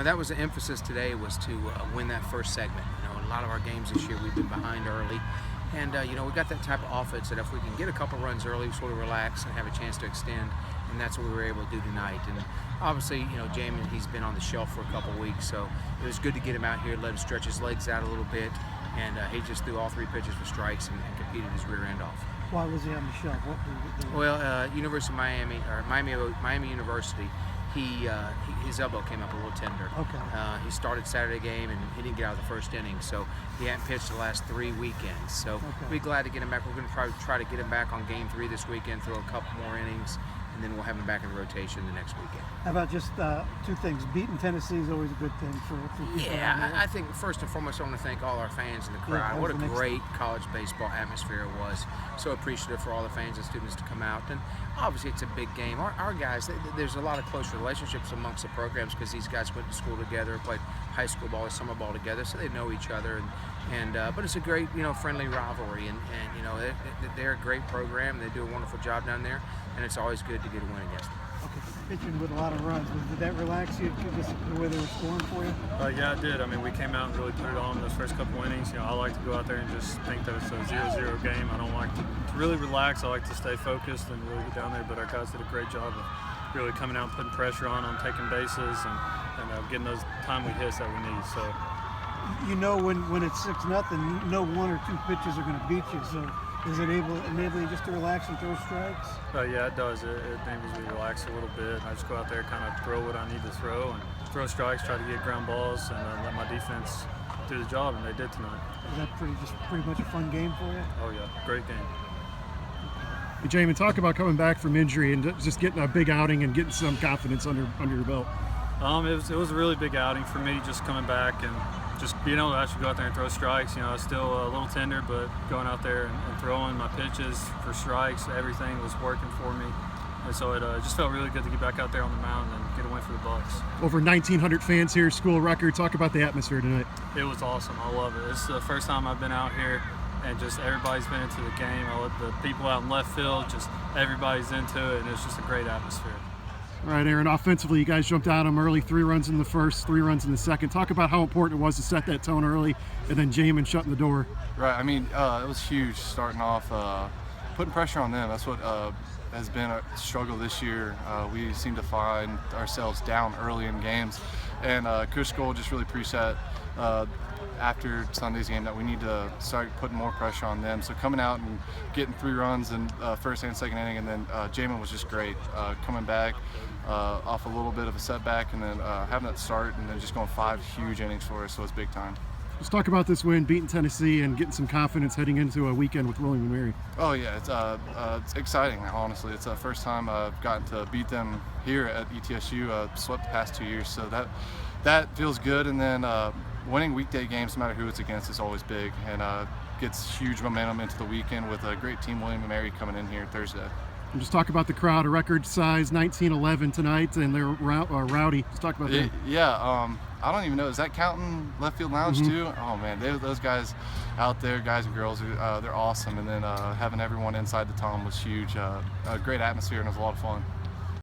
that was the emphasis today, was to win that first segment. In a lot of our games this year, we've been behind early. And, we got that type of offense that if we can get a couple runs early, we sort of relax and have a chance to extend. And that's what we were able to do tonight. And obviously, Jamin, he's been on the shelf for a couple weeks, so it was good to get him out here, let him stretch his legs out a little bit. And he just threw all 3 pitches for strikes and competed his rear end off. Why was he on the shelf? Well, University of Miami, or Miami University, his elbow came up a little tender. Okay. He started Saturday game and he didn't get out of the first inning, so he hadn't pitched the last 3 weekends. So we're glad to get him back. We're going to probably try to get him back on game 3 this weekend, throw a couple more innings, and then we'll have him back in the rotation the next weekend. How about just 2 things? Beating Tennessee is always a good thing for people. Yeah, I think first and foremost, I want to thank all our fans in the crowd. What a great college baseball atmosphere it was. So appreciative for all the fans and students to come out. And obviously, it's a big game. Our guys, there's a lot of close relationships amongst the programs because these guys went to school together, played high school ball or summer ball together, so they know each other. But it's a great, friendly rivalry. And they're a great program. They do a wonderful job down there, and it's always good to get a win against them. Okay, pitching with a lot of runs. Did that relax you, just the way they were scoring for you? Yeah, it did. I mean, we came out and really put it on those first couple innings. I like to go out there and just think that it's a 0-0 game. I don't like to really relax. I like to stay focused and really get down there. But our guys did a great job of really coming out and putting pressure on them, taking bases, and getting those timely hits that we need. So, when it's 6-0, 1 or 2 pitches are going to beat you. So, is it enabling just to relax and throw strikes? Yeah, it does. It enables me to relax a little bit. I just go out there, kind of throw what I need to throw, and throw strikes, try to get ground balls, and let my defense do the job, and they did tonight. Is that pretty much a fun game for you? Oh yeah, great game. Hey, Jamin, talk about coming back from injury and just getting a big outing and getting some confidence under your belt. It was a really big outing for me, just coming back and just being able to actually go out there and throw strikes. I was still a little tender, but going out there and throwing my pitches for strikes, everything was working for me. And so it just felt really good to get back out there on the mound and get a win for the Bucs. Over 1,900 fans here, school record. Talk about the atmosphere tonight. It was awesome. I love it. It's the first time I've been out here, and just everybody's been into the game. I love the people out in left field. Just everybody's into it, and it's just a great atmosphere. All right, Aaron, offensively, you guys jumped out on them early, 3 runs in the first, 3 runs in the second. Talk about how important it was to set that tone early, and then Jamin shutting the door. Right, I mean, it was huge starting off, putting pressure on them. That's what has been a struggle this year. We seem to find ourselves down early in games, and Coach Skole just really preached that after Sunday's game, that we need to start putting more pressure on them. So coming out and getting 3 runs in first and second inning, and then Jamin was just great coming back off a little bit of a setback, and then having that start, and then just going 5 huge innings for us. So it's big time. Let's talk about this win, beating Tennessee and getting some confidence heading into a weekend with William & Mary. Oh yeah, it's exciting. Honestly, it's the first time I've gotten to beat them here at ETSU. Swept the past 2 years, so that feels good. And then winning weekday games, no matter who it's against, is always big, and gets huge momentum into the weekend with a great team, William & Mary, coming in here Thursday. And just talk about the crowd, a record size 1911 tonight, and they're rowdy. Just talk about that. Yeah, I don't even know, is that counting left field lounge too? Oh man, those guys out there, guys and girls, they're awesome. And then having everyone inside the Tom was huge. A great atmosphere, and it was a lot of fun.